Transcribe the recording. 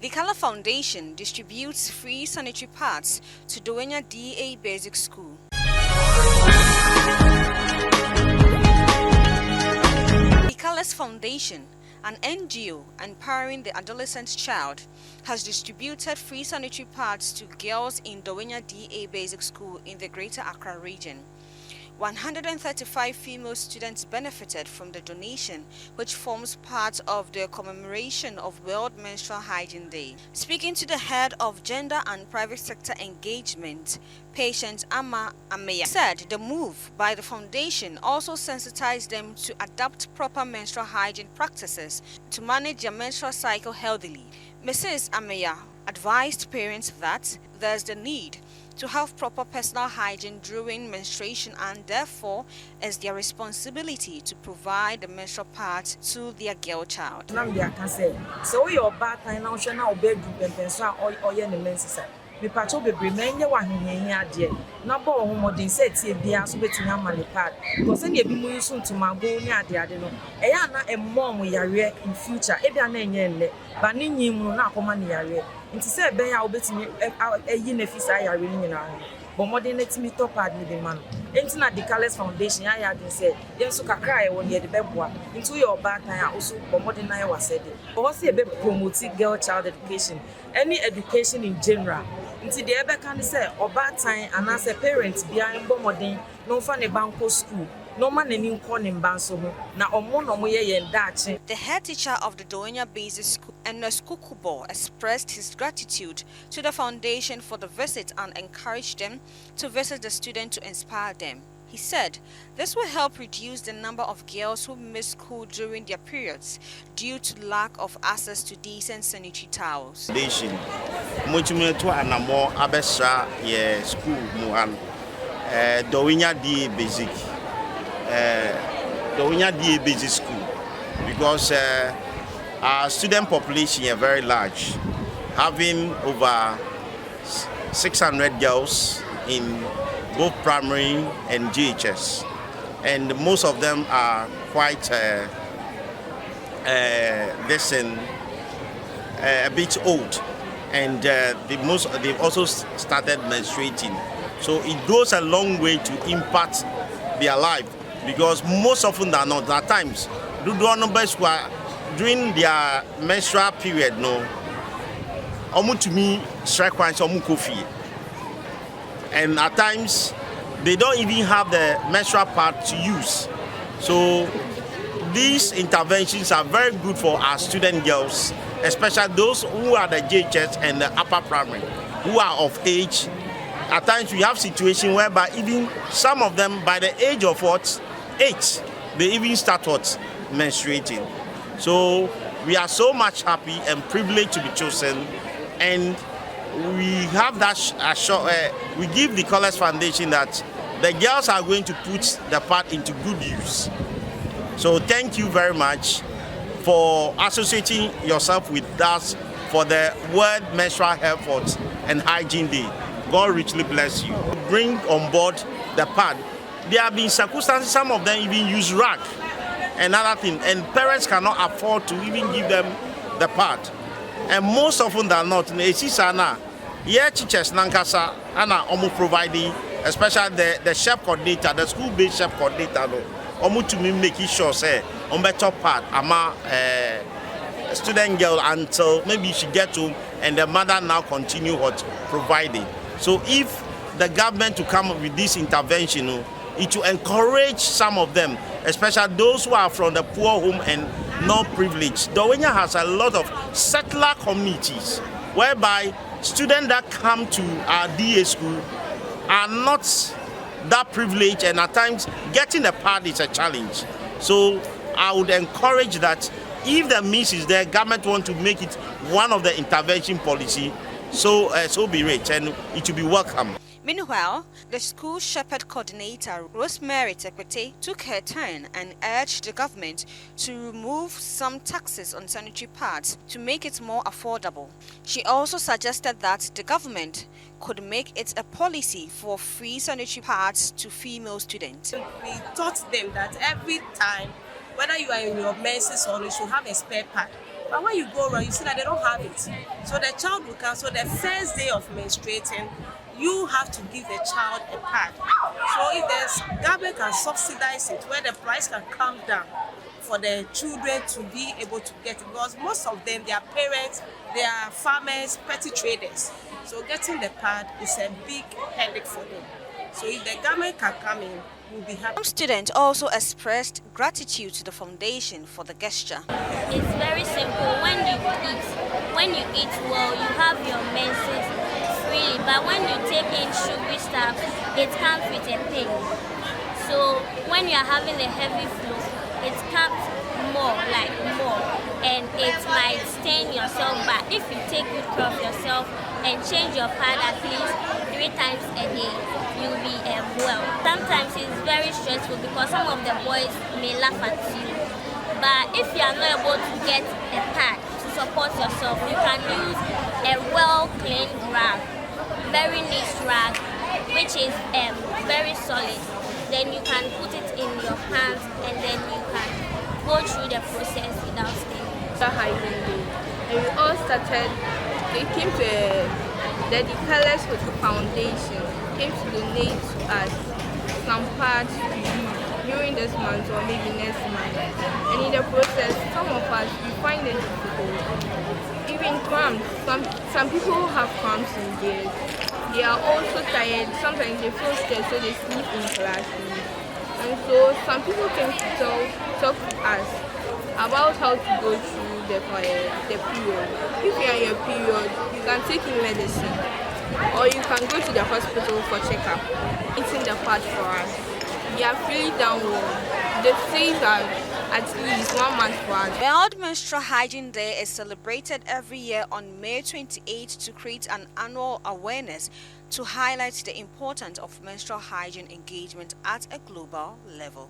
The Color Foundation distributes free sanitary pads to Dawhenya D Basic School. The Colors Foundation, an NGO empowering the adolescent child, has distributed free sanitary pads to girls in Dawhenya D Basic School in the Greater Accra region. 135 female students benefited from the donation, which forms part of the commemoration of World Menstrual Hygiene Day. Speaking to the head of Gender and Private Sector Engagement, patient Ama Amenyah said the move by the foundation also sensitized them to adopt proper menstrual hygiene practices to manage their menstrual cycle healthily. Mrs. Amenyah advised parents that there's the need to have proper personal hygiene during menstruation, and therefore it's their responsibility to provide the menstrual pads to their girl child. So your bad time now shall now beg or yen menses. Me patrol be remainder one here, dear. Number of more said, the answer between him and the pad. Because any be soon to my go near the adeno. Ayana and mom we are in future, Ebian yen, but Nini Muna Comania. Into say, Bay, I'll bet me a yin if I are reading our but more than let me top pad with the man. Into the Colors Foundation, I had said, yes, so cry when you're the bebwa into your bad time also, but more than I was said. But what's a bit promoting girl child education, any education in general. Into the ever can say, or bad time, and as a parent behind Bomodin, no funny banco school. No man any corning banso na omo ye ndache. The head teacher of the Dawhenya Basic School, Ernest Kukubor, expressed his gratitude to the foundation for the visit and encouraged them to visit the students to inspire them. He said this will help reduce the number of girls who miss school during their periods due to lack of access to decent sanitary towels. Muchumento anamo abesha ye school muhan Dawhenya D Basic. Dawhenya D Basic School, because our student population is very large, having over 600 girls in both primary and GHS, and most of them are quite a bit old, and they've also started menstruating, so it goes a long way to impact their life. Because most often than not, at times, during their menstrual period, no, to me strike one coffee, and at times they don't even have the menstrual pad to use. So these interventions are very good for our student girls, especially those who are the JHS and the upper primary, who are of age. At times we have situations whereby even some of them, by the age of 8, they even start menstruating. So we are so much happy and privileged to be chosen, and we have that we give the Colors Foundation that the girls are going to put the part into good use. So thank you very much for associating yourself with us for the World Menstrual Health and Hygiene Day. God richly bless you. Bring on board the pad. There have been circumstances, some of them even use rag and other things, and parents cannot afford to even give them the pad. And most often than not, teachers nankasa ana omu providing, especially the chef coordinator, the school-based chef coordinator, omu to me making sure say on better pad ama student girl until maybe she get home, and the mother now continue providing. So if the government to come up with this intervention, it will encourage some of them, especially those who are from the poor home and not privileged. Dawhenya has a lot of settler communities whereby students that come to our DA school are not that privileged, and at times getting a pad is a challenge. So I would encourage that if the means is there, government want to make it one of the intervention policy, so be it, and it will be welcome. Meanwhile, the school shepherd coordinator, Rosemary Tekwete, took her turn and urged the government to remove some taxes on sanitary pads to make it more affordable. She also suggested that the government could make it a policy for free sanitary pads to female students. We taught them that every time, whether you are in your menses or you should have a spare pad. But when you go around, you see that they don't have it. So the child will come. So the first day of menstruating, you have to give the child a pad. So if the government can subsidize it, where the price can come down for the children to be able to get it, because most of them, their parents, they are farmers, petty traders. So getting the pad is a big headache for them. So if the government can come in, we'll be happy. Some students also expressed gratitude to the foundation for the gesture. It's very simple. When you eat well, you have your menses freely. But when you take in sugary stuff, it comes with a pain. So when you are having a heavy flow, it comes more, and it might stain yourself. But if you take good care of yourself and change your pad at least 3 times a day, you'll be well. Sometimes it's very stressful because some of the boys may laugh at you. But if you are not able to get a pad to support yourself, you can use a well-cleaned rag, very nice rag, which is very solid. Then you can put it in your hands and then you can go through the process without staining. Hygiene Day. And we all started, they came to the Colors with the foundation, came to donate to us some parts to use during this month or maybe next month. And in the process, some of us, we find it difficult. Even cramps, some people have cramps in theirs. They are also tired, sometimes they feel stressed, so they sleep in classrooms. And so some people came to talk to us about how to go through the period. If you are in your period, you can take in medicine, or you can go to the hospital for checkup. Eating the part for us. We are really downward. They say that at least 1 month for us. World Menstrual Hygiene Day is celebrated every year on May 28 to create an annual awareness to highlight the importance of menstrual hygiene engagement at a global level.